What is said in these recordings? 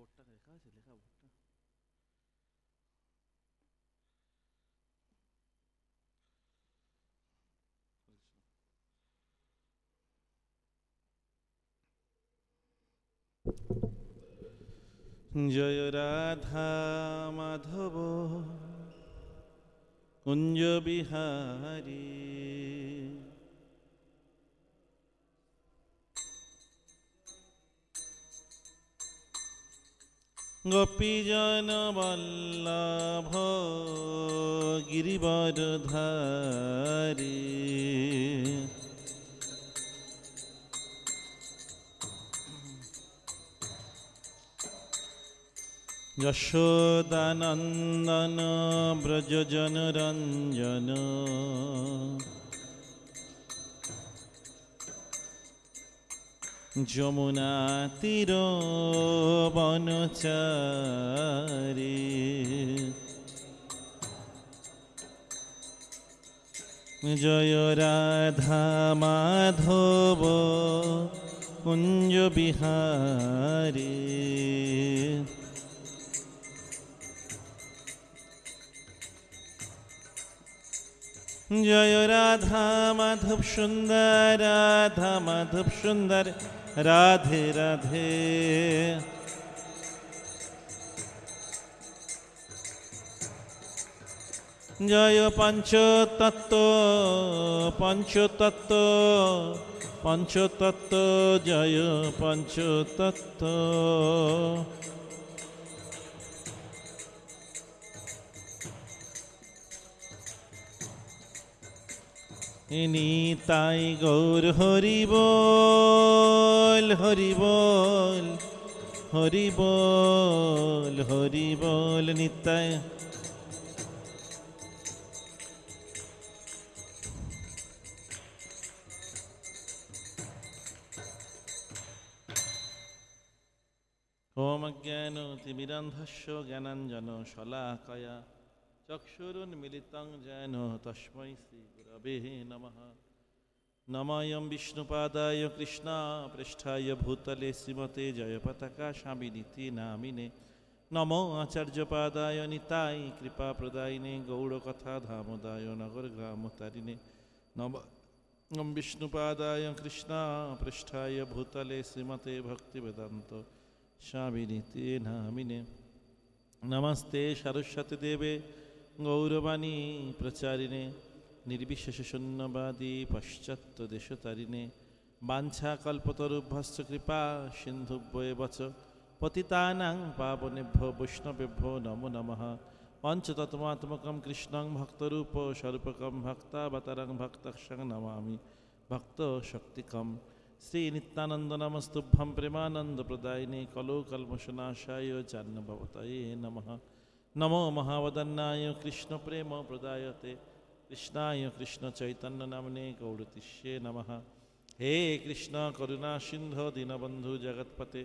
ভোটটা লেখা আছে, লেখা ভোটটা। জয় রাধা মাধব কুঞ্জ বিহারী, গোপীজন বল্লভ গিরিবরধারী, যশোদানন্দন ব্রজজন রঞ্জন, যমুনা তীর বনচারী, জয় রাধা মাধব কুঞ্জ বিহারী, জয় রাধা মাধব সুন্দর, রাধা মাধব সুন্দর, রাধে রাধে। জয় পঞ্চতত্ত্ব, পঞ্চতত্ত্ব, পঞ্চতত্ত্ব, জয় পঞ্চতত্ত্ব। নিতাই গৌর হরি বল, হরি বল, হরি বল, হরি বল, নিতাই। ওম জ্ঞানতিমিরান্ধস্য জ্ঞানাঞ্জন শলাকয়া চক্ষুরুন্মিলিतं येन তস্मै শ্রীগুরবে নমঃ। নমঃ বিষ্ণুপাদায় কৃষ্ণপৃষ্ঠায় ভূতলে শ্রীমতে জয়পতাকা স্বামিনিতি নামিনে। নমো আচার্যপাদায় নিতাই কৃপাপ্রদায়িনে গৌড়কথা ধামোদায় নগরগ্রামতারিণে। নমঃ বিষ্ণুপাদায় কৃষ্ণপৃষ্ঠায় ভূতলে শ্রীমতে ভক্তিবেদান্ত স্বামিনিতি নামিনে। নমস্তে সরস্বতী দেবে গৌরবাণী প্রচারিণে, নির্বিশেষ শূন্যবাদী পাশ্চাত্য দেশতারিণে। বাঞ্ছাকল্পতরুভ্যশ্চ কৃপা সিন্ধুভ্যেব চ পতিতানাং পাবনেভ্যো বৈষ্ণবেভ্যো নমো নমঃ। পঞ্চতত্ত্বাত্মকং কৃষ্ণং ভক্তরূপ স্বরূপকং ভক্তাবতারং ভক্তং নমামি ভক্তশক্তিকং। শ্রীনিত্যানন্দ নমস্তুভ্যং প্রেমানন্দ প্রদায়িনে কলৌকল্মষনাশায় জাহ্নবভতয়ে নমঃ। নমো মহাবদন্নায় কৃষ্ণ প্রেম প্রদায়তে কৃষ্ণায় কৃষ্ণ চৈতন্য নামনে গৌরতিষ্যে নমঃ। হে কৃষ্ণ করুণা সিন্ধু দীনবন্ধু জগৎপতে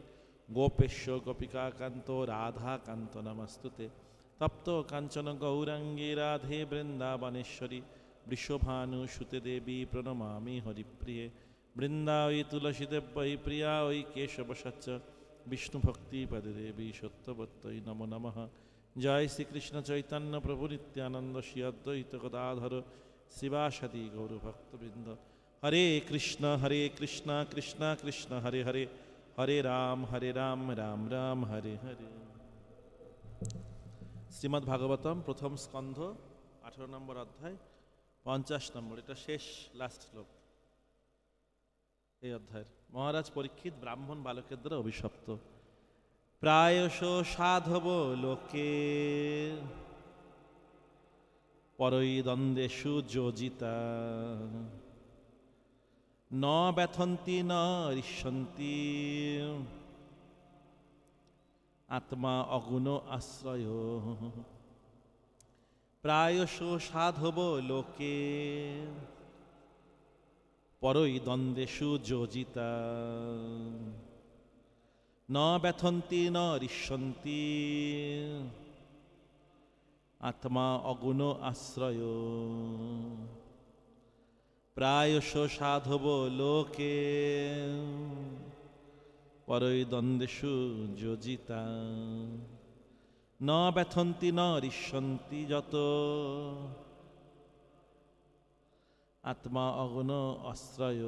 গোপেশ্য গোপিকাকান্ত রাধাকান্ত নমস্তুতে। তপ্ত কাঞ্চন গৌরাঙ্গী রাধে বৃন্দাবনেশ্বরী বৃষভানুসুতে দেবী প্রণমামি হরিপ্রিয়ে। বৃন্দাবৈ তুলসীদেব্যৈ প্রিয়া ওই কেশবসচ্চ বিষ্ণুভক্তিপদে দেবী সত্যবত্যৈ নমো নমঃ। জয় শ্রীকৃষ্ণ চৈতন্য প্রভু নিত্যানন্দ শ্রী অদ্বৈত গদাধর শিবাসাদি গৌরভক্তবৃন্দ। হরে কৃষ্ণ কৃষ্ণ কৃষ্ণ হরে হরে, হরে রাম রাম রাম হরে হরে। শ্রীমদ্ ভাগবতম প্রথম স্কন্ধ 18 নম্বর অধ্যায় 50 নম্বর, এটা শেষ লাস্ট শ্লোক এই অধ্যায়ের। মহারাজ পরীক্ষিত ব্রাহ্মণ বালকের দ্বারা অভিশপ্ত। প্রায়শ সাধব লোকে পরৈ দ্বন্দ্বেষু যোজিতা, ন ব্যথন্তি ন ঋষ্যন্তি আত্মা অগুণ আশ্রয়। প্রায়শ সাধব লোকে পরৈ দ্বন্দ্বেষু যোজিতা, ন ব্যথন্তি ন ঋষ্যন্তি আত্মা অগুণ আশ্রয়। প্রায়শ সাধব লোকে পরৈ দ্বন্দ্বেষু যোজিতা ন ব্যথন্তি ন ঋষ্যন্তি যত আত্মা অগুণ আশ্রয়।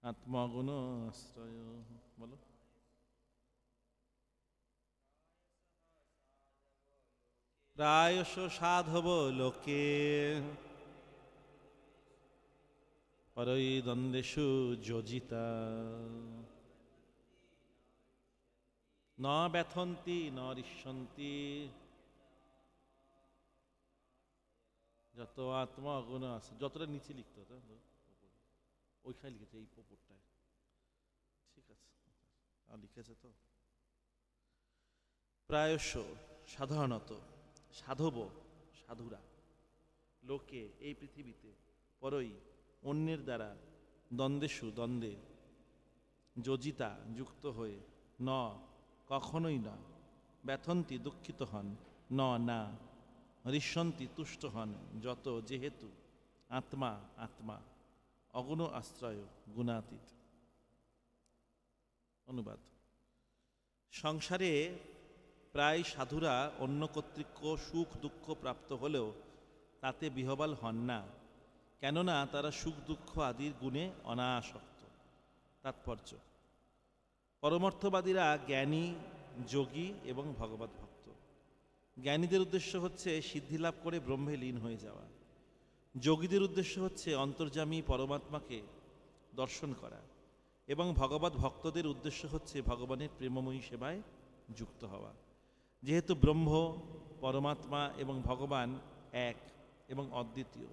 আত্মগুণ আশ্রয় বলো। প্রায়শ সাধব লোকে পরৈ দ্বন্দ্বেষু যোজিতা ন ব্যথন্তি ন ঋষ্যন্তি যত আত্মা অগুণ আছে। যতটা নিচে লিখতে হতো ওইখানে লিখেছে, এই ওপরটায়। ঠিক আছে, আর লিখেছে তো। প্রায়শ সাধারণত, সাধব সাধুরা, লোকে এই পৃথিবীতে, পরই অন্যের দ্বারা, দ্বন্দ্বেষু দ্বন্দ্বে, যোজিতা যুক্ত হয়ে, ন কখনোই না, ব্যথন্তি দুঃখিত হন, ন না, ঋষ্যন্তি তুষ্ট হন, যত যেহেতু, আত্মা আত্মা, অগুণ আশ্রয় গুণাতীত। অনুবাদ: সংসারে প্রায় সাধুরা অন্য কর্তৃক সুখ দুঃখ প্রাপ্ত হলেও তাতে বিহ্বল হন না, কেননা তারা সুখ দুঃখ আদির গুণে অনাসক্ত। তাৎপর্য: পরমার্থবাদীরা জ্ঞানী, যোগী এবং ভগবত ভক্ত। জ্ঞানীদের উদ্দেশ্য হচ্ছে সিদ্ধিলাভ করে ব্রহ্মে লীন হয়ে যাওয়া। যোগীদের উদ্দেশ্য হচ্ছে অন্তর্যামী পরমাত্মাকে দর্শন করা, এবং ভগবত ভক্তদের উদ্দেশ্য হচ্ছে ভগবানের প্রেমময়ী সেবায় যুক্ত হওয়া। যেহেতু ব্রহ্ম, পরমাত্মা এবং ভগবান এক এবং অদ্বিতীয়,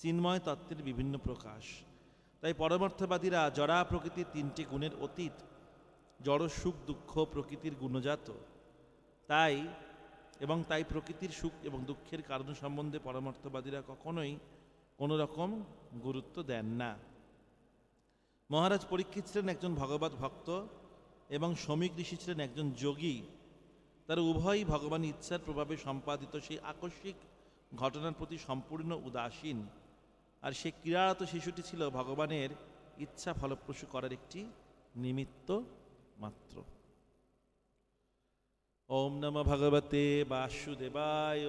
চিন্ময় তত্ত্বের বিভিন্ন প্রকাশ, তাই পরমার্থবাদীরা জড়া প্রকৃতির তিনটি গুণের অতীত, জড় সুখ দুঃখ প্রকৃতির গুণজাত। তাই প্রকৃতির সুখ এবং দুঃখের কারণ সম্বন্ধে পরমার্থবাদীরা কখনোই কোনো রকম গুরুত্ব দেন না। মহারাজ পরীক্ষিত ছিলেন একজন ভগবত ভক্ত এবং শমীক ঋষি ছিলেন একজন যোগী। তারা উভয়ই ভগবান ইচ্ছার প্রভাবে সম্পাদিত সেই আকস্মিক ঘটনার প্রতি সম্পূর্ণ উদাসীন, আর সেই ক্রীড়ারত শিশুটি ছিল ভগবানের ইচ্ছা ফলপ্রসূ করার একটি নিমিত্ত মাত্র। ওম নমঃ ভগবতে বাসুদেবায়।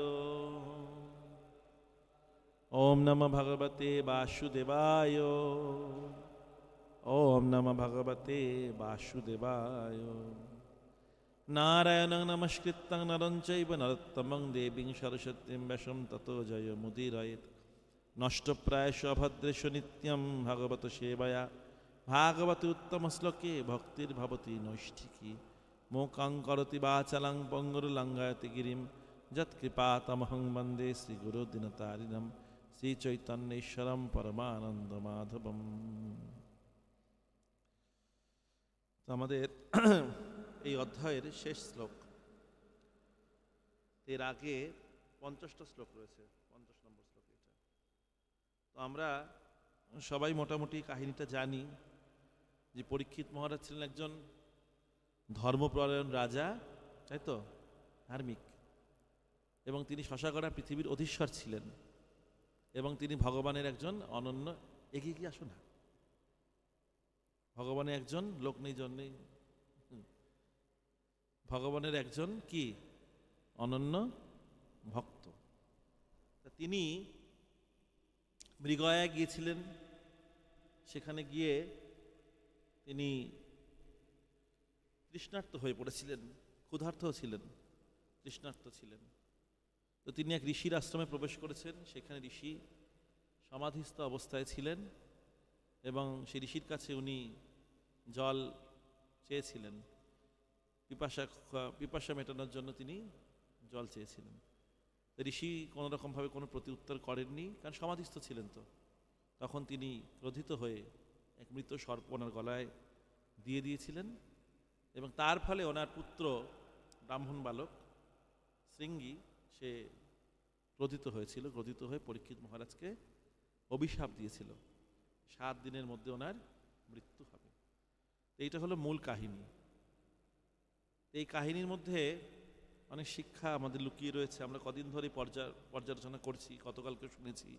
ওম নমঃ ভগবতে বাসুদেবায়। ওম নমঃ ভগবতে বাসুদেবায়। নারায়ণং নমস্কৃত্যং নরং চৈব নরোত্তমং দেবীং সরস্বতীং ব্যাসং ততো জয়মুদীরয়েৎ। নষ্টপ্রায়শ অভদ্রেষু নিত্যং ভগবত সেবয়া ভাগবতে উত্তম শ্লোকে ভক্তির্ভবতি নৈষ্ঠিকী। মূকং করোতি বাচালং পঙ্গুরলঙ্ঘয়তে গিরিম যৎকৃপাতমহং বন্দে শ্রীগুরু দীনতারিণম শ্রীচৈতন্যেশ্বরম পরমানন্দমাধবম। তো আমাদের এই অধ্যায়ের শেষ শ্লোক, এর আগে 50টা শ্লোক রয়েছে, 50 নম্বর শ্লোক এটা। তো আমরা সবাই মোটামুটি কাহিনীটা জানি যে পরীক্ষিত মহারাজ ছিলেন একজন ধর্মপরায়ণ রাজা, তাই তো, ধার্মিক, এবং তিনি শশাগড়া পৃথিবীর অধীশ্বর ছিলেন, এবং তিনি ভগবানের একজন অনন্য, এগিয়ে গিয়ে আসো না, ভগবানের একজন লোক নেই জন নেই, ভগবানের একজন কি অনন্য ভক্ত। তিনি মৃগয়া গিয়েছিলেন, সেখানে গিয়ে তিনি তৃষ্ণার্ত হয়ে পড়েছিলেন, ক্ষুধার্ত ছিলেন, তৃষ্ণার্ত ছিলেন। তো তিনি এক ঋষির আশ্রমে প্রবেশ করেছেন। সেখানে ঋষি সমাধিস্থ অবস্থায় ছিলেন এবং সেই ঋষির কাছে উনি জল চেয়েছিলেন, পিপাসা মেটানোর জন্য তিনি জল চেয়েছিলেন। ঋষি কোনো রকমভাবে কোনো প্রতি উত্তর করেননি, কারণ সমাধিস্থ ছিলেন। তো তখন তিনি ক্রোধিত হয়ে এক মৃত সর্প ওনার গলায় দিয়ে দিয়েছিলেন, এবং তার ফলে ওনার পুত্র ব্রাহ্মণ বালক শৃঙ্গী সে ক্রোধিত হয়েছিল, ক্রোধিত হয়ে পরীক্ষিত মহারাজকে অভিশাপ দিয়েছিল 7 দিনের মধ্যে ওনার মৃত্যু হবে। এইটা হলো মূল কাহিনী। এই কাহিনীর মধ্যে অনেক শিক্ষা আমাদের লুকিয়ে রয়েছে। আমরা কদিন ধরে পর্যালোচনা করছি, গতকালকে শুনেছি,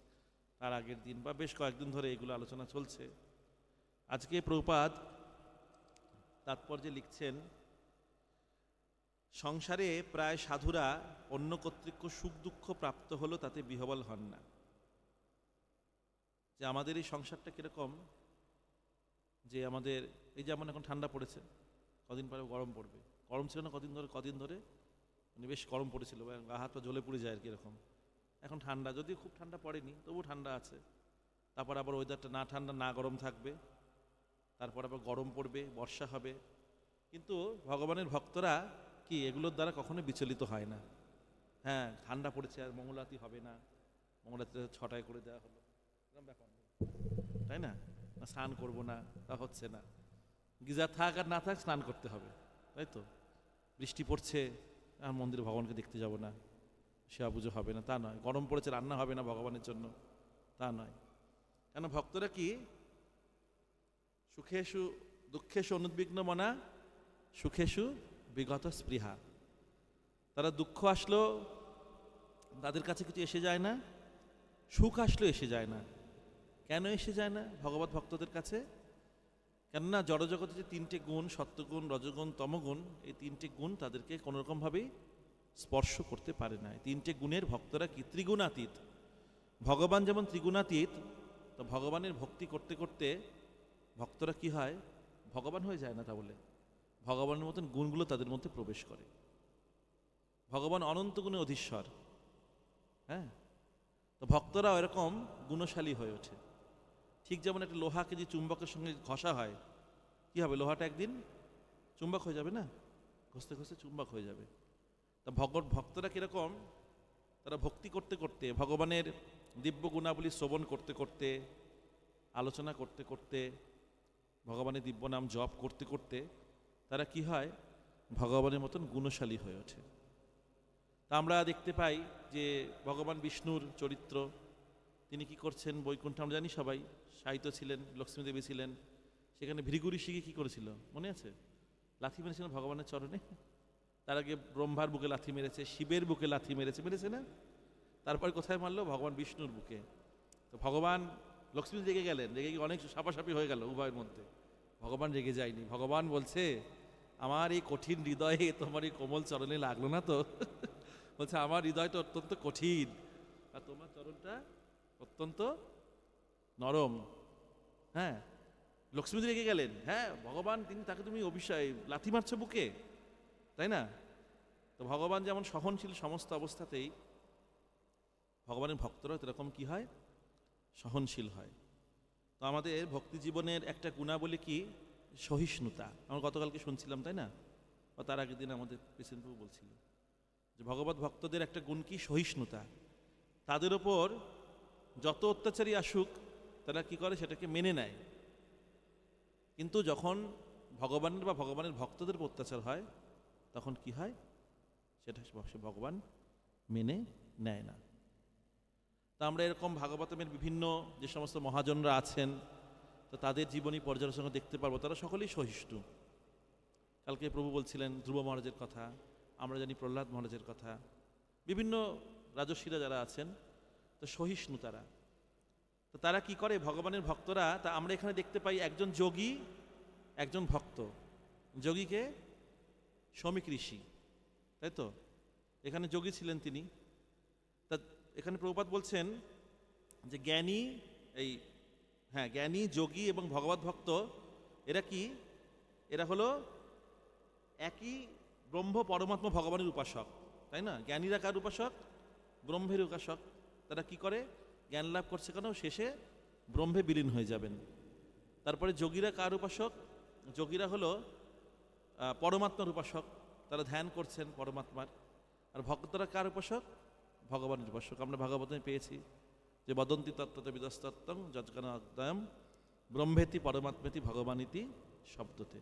তার আগের দিন বা বেশ কয়েকদিন ধরে এগুলো আলোচনা চলছে। আজকে প্রভুপাদ তাৎপর্যে লিখছেন, সংসারে প্রায় সাধুরা অন্য কর্তৃক সুখ দুঃখ প্রাপ্ত হলো তাতে বিহ্বল হন না। যে আমাদের এই সংসারটা কিরকম, যে আমাদের এই যেমন এখন ঠান্ডা পড়েছে, কদিন পরে গরম পড়বে। গরম ছিল না কদিন ধরে মানে বেশ গরম পড়েছিল, গা হাত পা জ্বলে পুড়ে যায় আর কি এরকম। এখন ঠান্ডা, যদিও খুব ঠান্ডা পড়েনি তবু ঠান্ডা আছে। তারপর আবার ওয়েদারটা না ঠান্ডা না গরম থাকবে, তারপর আবার গরম পড়বে, বর্ষা হবে। কিন্তু ভগবানের ভক্তরা কি এগুলোর দ্বারা কখনো বিচলিত হয় না। হ্যাঁ, ঠান্ডা পড়েছে আর মঙ্গলারতি হবে না, মঙ্গলারতি 6টায় করে দেওয়া হলো, এরকম ব্যাপার নেই, তাই না? না স্নান করবো না, তা হচ্ছে না। গিজার থাক আর না থাক স্নান করতে হবে, তাই তো? বৃষ্টি পড়ছে আর মন্দিরে ভগবানকে দেখতে যাব না, সেবা পুজো হবে না, তা নয়। গরম পড়েছে রান্না হবে না ভগবানের জন্য, তা নয়। কেন ভক্তরা কি সুখেষু দুঃখেষু অনুদ্বিগ্ন মনা সুখেষু বিগত স্পৃহা। তারা দুঃখ আসলো তাদের কাছে কিছু এসে যায় না, সুখ আসলো এসে যায় না। কেন এসে যায় না ভগবত ভক্তদের কাছে? কেননা জড়জগতে যে 3টে গুণ, সত্যগুণ, রজগুণ, তমগুণ, এই 3টে গুণ তাদেরকে কোনোরকমভাবেই স্পর্শ করতে পারে না। 3টে গুণের ভক্তরা কি ত্রিগুণাতীত। ভগবান যেমন ত্রিগুণাতীত, তো ভগবানের ভক্তি করতে করতে ভক্তরা কি হয়, ভগবান হয়ে যায় না তা বলে, ভগবানের মতন গুণগুলো তাদের মধ্যে প্রবেশ করে। ভগবান অনন্ত গুণে অধীশ্বর। হ্যাঁ, তো ভক্তরা এরকম গুণশালী হয়ে ওঠে। ঠিক যেমন একটা লোহাকে যে চুম্বকের সঙ্গে ঘষা হয়, কি হবে? লোহাটা একদিন চুম্বক হয়ে যাবে না, ঘষতে ঘষতে চুম্বক হয়ে যাবে। তা ভক্তরা কিরকম, তারা ভক্তি করতে করতে, ভগবানের দিব্য গুণাবলী শ্রবণ করতে করতে, আলোচনা করতে করতে, ভগবানের দিব্য নাম জপ করতে করতে তারা কি হয়, ভগবানের মতন গুণশালী হয়ে ওঠে। তা আমরা দেখতে পাই যে ভগবান বিষ্ণুর চরিত্র, তিনি কি করছেন বৈকুণ্ঠে আমরা জানি সবাই, সাহিত্য ছিলেন, লক্ষ্মী দেবী ছিলেন, সেখানে ভৃগুরি শিখে কি করেছিল মনে আছে? লাথি মেরেছিলেন ভগবানের চরণে। তার আগে ব্রহ্মার বুকে লাথি মেরেছে, শিবের বুকে লাথি মেরেছে না? তারপর কোথায় মারলো? ভগবান বিষ্ণুর বুকে। তো ভগবান লক্ষ্মী রেগে গেলেন, রেগে গিয়ে অনেক সাপাসাপি হয়ে গেল উভয়ের মধ্যে। ভগবান রেগে যায়নি, ভগবান বলছে আমার এই কঠিন হৃদয়ে তোমার এই কোমল চরণে লাগলো না তো? বলছে আমার হৃদয়টা অত্যন্ত কঠিন আর তোমার চরণটা অত্যন্ত নরম। হ্যাঁ, লক্ষ্মী রেগে গেলেন। হ্যাঁ, ভগবান তিনি, তাকে তুমি অভিশাপ লাথি মারছো বুকে, তাই না? তো ভগবান যেমন সহনশীল সমস্ত অবস্থাতেই, ভগবানের ভক্তরা এরকম কি হয়, সহনশীল হয়। তো আমাদের ভক্তি জীবনের একটা গুণাবলী কি, সহিষ্ণুতা। আমরা গতকালকে শুনছিলাম, তাই না? বা তার আগের দিন আমাদের প্রেসিডেন্ট বাবু বলছিল যে ভগবত ভক্তদের একটা গুণ কি, সহিষ্ণুতা। তাদের ওপর যত অত্যাচারী আসুক তারা কি করে, সেটাকে মেনে নেয়। কিন্তু যখন ভগবানের বা ভগবানের ভক্তদের উপর অত্যাচার হয় তখন কি হয়, সেটা ভগবান মেনে নেয় না। তা আমরা এরকম ভাগবতমের বিভিন্ন যে সমস্ত মহাজনরা আছেন, তো তাদের জীবনী পর্যালোচনা দেখতে পারবো, তারা সকলেই সহিষ্ণু। কালকে প্রভু বলছিলেন ধ্রুব মহারাজের কথা, আমরা জানি প্রহ্লাদ মহারাজের কথা, বিভিন্ন রাজস্বীরা যারা আছেন, তো সহিষ্ণু তারা। তো তারা কি করে, ভগবানের ভক্তরা, তা আমরা এখানে দেখতে পাই একজন যোগী, একজন ভক্ত। যোগীকে শমিক ঋষি, তাই তো? এখানে যোগী ছিলেন তিনি। তা এখানে প্রভুপাদ বলছেন যে জ্ঞানী, জ্ঞানী, যোগী এবং ভগবত ভক্ত এরা কি, এরা হলো একই ব্রহ্ম পরমাত্মা ভগবানের উপাসক, তাই না? জ্ঞানীরা কার উপাসক? ব্রহ্মের উপাসক। তারা কি করে, জ্ঞান লাভ করছে কেন, শেষে ব্রহ্মে বিলীন হয়ে যাবেন। তারপরে যোগীরা কার উপাসক? যোগীরা হলো পরমাত্মার উপাসক, তারা ধ্যান করছেন পরমাত্মার। আর ভক্তরা কার উপাসক? ভগবানের উপাসক। আমরা ভাগবতে পেয়েছি যে বদন্তি তত্ত্বতে বিদস্তত্ত্বং যজ্ঞানদ্বয়ম ব্রহ্মেতি পরমাত্মেতি ভগবানিতি শব্দতে,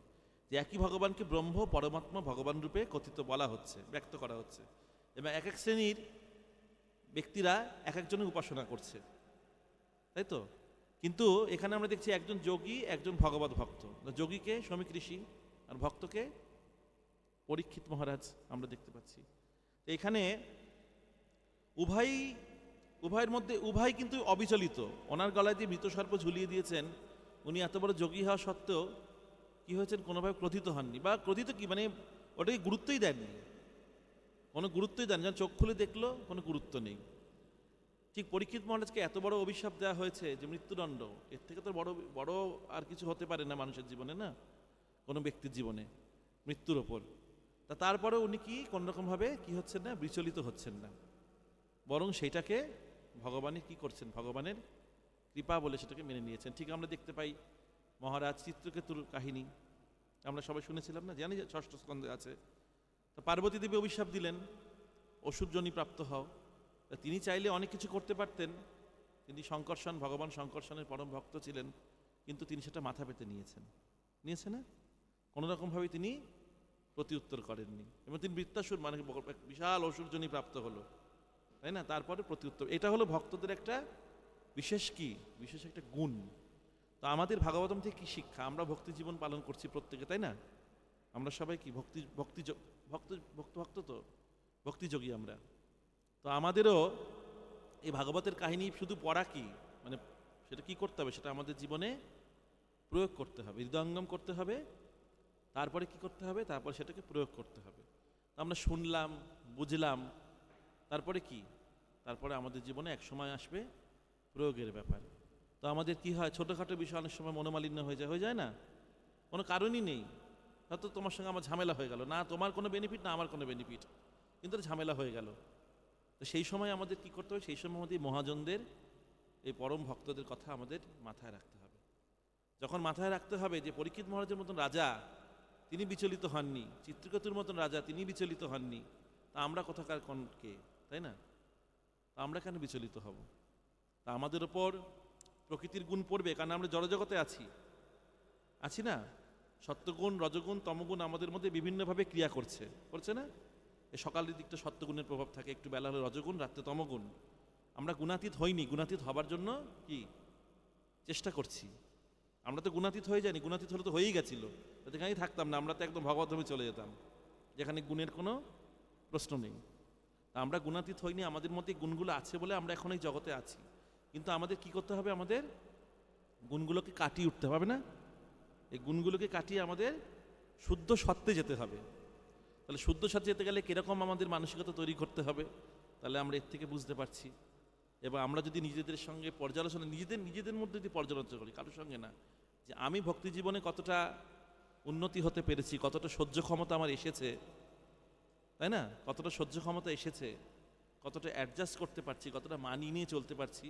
যে একই ভগবানকে ব্রহ্ম পরমাত্মা ভগবান রূপে কথিত বলা হচ্ছে, ব্যক্ত করা হচ্ছে। এবং এক এক শ্রেণীর ব্যক্তিরা এক একজনের উপাসনা করছে, তাই তো? কিন্তু এখানে আমরা দেখছি একজন যোগী, একজন ভগবত ভক্ত। যোগীকে শ্রমিক ঋষি আর ভক্তকে পরীক্ষিত মহারাজ আমরা দেখতে পাচ্ছি। এখানে উভয়ের মধ্যে উভয় কিন্তু অবিচলিত। ওনার গলায় দিয়ে মৃত সর্প ঝুলিয়ে দিয়েছেন, উনি এত বড় যোগী হওয়া সত্ত্বেও কি হয়েছেন, কোনোভাবে ক্রোধিত হননি, বা ক্রোধিত কি মানে ওটাকে গুরুত্বই দেননি, কোনো গুরুত্বই দেন, যেন চোখ খুলে দেখলো কোনো গুরুত্ব নেই। ঠিক পরীক্ষিত মহারাজকে এত বড় অভিশাপ দেওয়া হয়েছে যে মৃত্যুদণ্ড, এর থেকে তো বড় বড় আর কিছু হতে পারে না মানুষের জীবনে, না কোনো ব্যক্তির জীবনে, মৃত্যুর ওপর। তারপরে উনি কি কোনোরকমভাবে কি হচ্ছেন না, বিচলিত হচ্ছেন না, বরং সেইটাকে ভগবানের কি করছেন, ভগবানের কৃপা বলে সেটাকে মেনে নিয়েছেন। ঠিক আমরা দেখতে পাই মহারাজ চিত্রকেতুর কাহিনী আমরা সবাই শুনেছিলাম না, জানি ষষ্ঠ স্কন্ধে আছে। তো পার্বতী দেবী অভিশাপ দিলেন অসুরজনী প্রাপ্ত হও। তিনি চাইলে অনেক কিছু করতে পারতেন, তিনি শঙ্কর্ষণ, ভগবান শঙ্কর্ষণের পরম ভক্ত ছিলেন, কিন্তু তিনি সেটা মাথা পেতে নিয়েছে না, কোনোরকমভাবে তিনি প্রতি উত্তর করেননি, এবং তিনি বৃত্তাসুর মানে বিশাল অসুরজনী প্রাপ্ত হলো, তাই না, তারপরে প্রতি উত্তর। এটা হলো ভক্তদের একটা বিশেষ একটা গুণ। তো আমাদের ভাগবতম থেকে কি শিক্ষা, আমরা ভক্তি জীবন পালন করছি প্রত্যেকে, তাই না, আমরা সবাই কি ভক্ত তো ভক্তিযোগী আমরা। তো আমাদেরও এই ভাগবতের কাহিনী শুধু পড়া কি মানে, সেটা কি করতে হবে, সেটা আমাদের জীবনে প্রয়োগ করতে হবে, হৃদয়ঙ্গম করতে হবে, তারপরে কি করতে হবে, তারপরে সেটাকে প্রয়োগ করতে হবে। তো আমরা শুনলাম, বুঝলাম, তারপরে কি, তারপরে আমাদের জীবনে এক সময় আসবে প্রয়োগের ব্যাপার। তো আমাদের কি হয়, ছোটোখাটো বিষয় অনেক সময় মনোমালিন্য হয়ে যায় না, কোনো কারণই নেই, হয়তো তোমার সঙ্গে আমার ঝামেলা হয়ে গেল, না তোমার কোনো বেনিফিট না আমার কোনো বেনিফিট, কিন্তু ঝামেলা হয়ে গেল। তো সেই সময় আমাদের কি করতে হবে, সেই সময় আমাদের মহাজনদের, এই পরম ভক্তদের কথা আমাদের মাথায় রাখতে হবে। যখন মাথায় রাখতে হবে যে পরীক্ষিত মহারাজের মতন রাজা তিনি বিচলিত হননি, চিত্রকেতুর মতন রাজা তিনি বিচলিত হননি, তা আমরা কোথাকার কে, তাই না, তা আমরা কেন বিচলিত হব? তা আমাদের ওপর প্রকৃতির গুণ পড়বে, কারণ আমরা জড়জগতে আছি না, সত্যগুণ, রজগুণ, তমগুণ আমাদের মধ্যে বিভিন্নভাবে ক্রিয়া করছে না। এই সকালের দিকটা সত্যগুণের প্রভাব থাকে, একটু বেলা হলে রজগুণ, রাত্রে তমগুণ। আমরা গুণাতীত হইনি, গুণাতীত হবার জন্য কি চেষ্টা করছি। আমরা তো গুণাতীত হয়ে যাইনি, গুণাতীত হলে তো হয়েই গেছিল, সেখানেই থাকতাম না, আমরা তো একদম ভগবতমে চলে যেতাম, যেখানে গুণের কোনো প্রশ্ন নেই। তা আমরা গুণাতীত হইনি, আমাদের মধ্যে গুণগুলো আছে বলে আমরা এখন এই জগতে আছি। কিন্তু আমাদের কি করতে হবে, আমাদের গুণগুলোকে কাটিয়ে উঠতে হবে না, এই গুণগুলোকে কাটিয়ে আমাদের শুদ্ধ সত্ত্বে যেতে হবে। তাহলে শুদ্ধ সত্ত্বে যেতে গেলে কীরকম আমাদের মানসিকতা তৈরি করতে হবে, তাহলে আমরা এর থেকে বুঝতে পারছি। এবং আমরা যদি নিজেদের সঙ্গে পর্যালোচনা, নিজেদের মধ্যে যদি পর্যালোচনা করি, কারোর সঙ্গে না, যে আমি ভক্তি জীবনে কতটা উন্নতি হতে পেরেছি, কতটা সহ্য ক্ষমতা আমার এসেছে, তাই না, কতটা সহ্য ক্ষমতা এসেছে, কতটা অ্যাডজাস্ট করতে পারছি, কতটা মানিয়ে নিয়ে চলতে পারছি।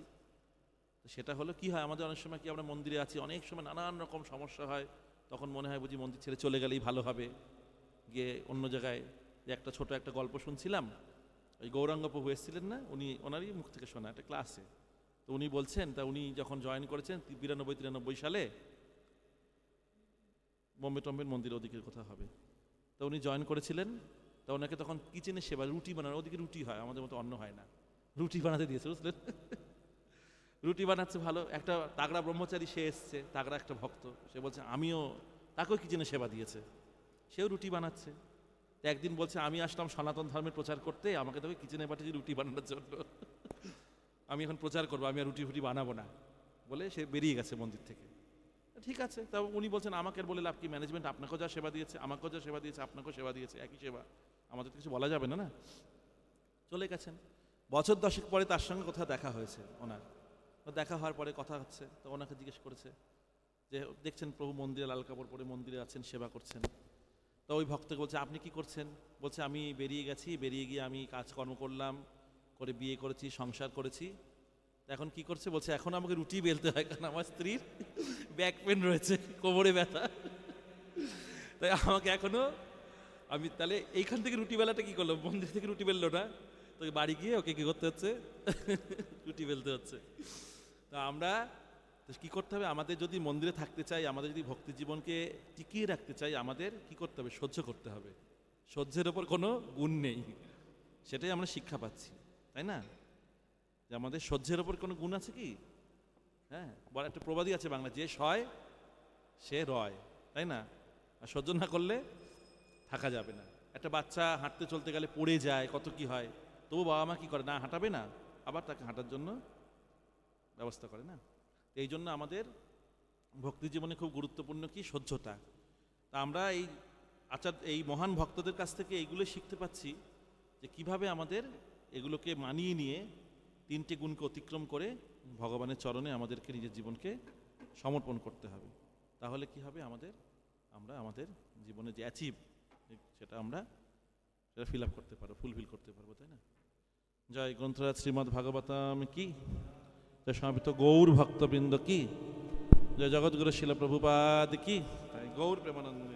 তো সেটা হলো কি হয়, আমাদের অনেক সময় কি, আমরা মন্দিরে আছি, অনেক সময় নানান রকম সমস্যা হয়, তখন মনে হয় বুঝি মন্দির ছেড়ে চলে গেলেই ভালো হবে, গিয়ে অন্য জায়গায়। যে একটা ছোট একটা গল্প শুনছিলাম, ওই গৌরাঙ্গ প্রভু এসেছিলেন না, ওনারই মুখ থেকে শোনা একটা ক্লাসে। তো উনি বলছেন, তা উনি যখন জয়েন করেছেন 92-93 সালে, বোম্বে টম্বের মন্দির ওদিকের কথা হবে, তো উনি জয়েন করেছিলেন। তা ওনাকে তখন কিচেনের সেবা, রুটি বানানো, ওদিকে রুটি হয়, আমাদের মতো অন্ন হয় না, রুটি বানাতে দিয়েছে, বুঝলেন, রুটি বানাচ্ছে ভালো। একটা তাগড়া ব্রহ্মচারী সে এসছে, তাগড়া একটা ভক্ত, সে বলছে আমিও, তাকেও কিচেনে সেবা দিয়েছে, সেও রুটি বানাচ্ছে। তো একদিন বলছে আমি আসলাম সনাতন ধর্মের প্রচার করতে, আমাকে তোকে কিচেনে পাঠিয়েছি রুটি বানানোর জন্য, আমি এখন প্রচার করবো, আমি আর রুটি ফুটি বানাবো না বলে সে বেরিয়ে গেছে মন্দির থেকে। ঠিক আছে, তা উনি বলছেন আমাকে বলে লাভ কি, ম্যানেজমেন্ট আপনাকেও যা সেবা দিয়েছে, আমাকেও যা সেবা দিয়েছে, আপনাকেও সেবা দিয়েছে, একই সেবা, আমাদের কিছু বলা যাবে না, না। চলে গেছেন। বছর 10 পরে তার সঙ্গে কোথাও দেখা হয়েছে ওনার, দেখা হওয়ার পরে কথা হচ্ছে, তো ওনাকে জিজ্ঞেস করেছে যে দেখছেন প্রভু মন্দিরে লাল কাপড় পরে মন্দিরে আছেন, সেবা করছেন। তো ওই ভক্তকে বলছে আপনি কি করছেন? বলছে আমি বেরিয়ে গেছি, বেরিয়ে গিয়ে আমি কাজকর্ম করলাম, করে বিয়ে করেছি, সংসার করেছি। এখন কি করছে? বলছে এখন আমাকে রুটি বেলতে হয়, কারণ আমার স্ত্রীর ব্যাক পেন রয়েছে, কোমরে ব্যথা, তাই আমাকে এখনো, আমি তাহলে এইখান থেকে রুটি বেলাটা কি করলো, মন্দির থেকে রুটি বেললো না, তো বাড়ি গিয়ে ওকে কি করতে হচ্ছে, রুটি বেলতে হচ্ছে। তা আমরা কি করতে হবে, আমাদের যদি মন্দিরে থাকতে চাই, আমাদের যদি ভক্তি জীবনকে টিকিয়ে রাখতে চাই, আমাদের কি করতে হবে, সহ্য করতে হবে। সহ্যের ওপর কোনো গুণ নেই, সেটাই আমরা শিক্ষা পাচ্ছি, তাই না, যে আমাদের সহ্যের ওপর কোনো গুণ আছে কি, হ্যাঁ, বড় একটা প্রবাদই আছে বাংলা, যে সয় সে রয়, তাই না? আর সহ্য না করলে থাকা যাবে না। একটা বাচ্চা হাঁটতে চলতে গেলে পড়ে যায়, কত কি হয়, তবু বাবা মা কি করে, না হাঁটাবে না, আবার তাকে হাঁটার জন্য ব্যবস্থা করে না। এই জন্য আমাদের ভক্তি জীবনে খুব গুরুত্বপূর্ণ কি, সহ্যতা। তা আমরা এই মহান ভক্তদের কাছ থেকে এইগুলো শিখতে পাচ্ছি যে কিভাবে আমাদের এগুলোকে মানিয়ে নিয়ে তিনটে গুণকে অতিক্রম করে ভগবানের চরণে আমাদেরকে নিজের জীবনকে সমর্পণ করতে হবে। তাহলে কি হবে, আমরা আমাদের জীবনে যে অ্যাচিভ সেটা ফিল আপ করতে পারবো, ফুলফিল করতে পারবো, তাই না? জয় গ্রন্থরাজ শ্রীমদ্ ভাগবতম কি, জয় সমাপিত গৌর ভক্তবৃন্দ কি, জয় জগৎগুরু শিল প্রভুপাদ কি, গৌর প্রেমানন্দ।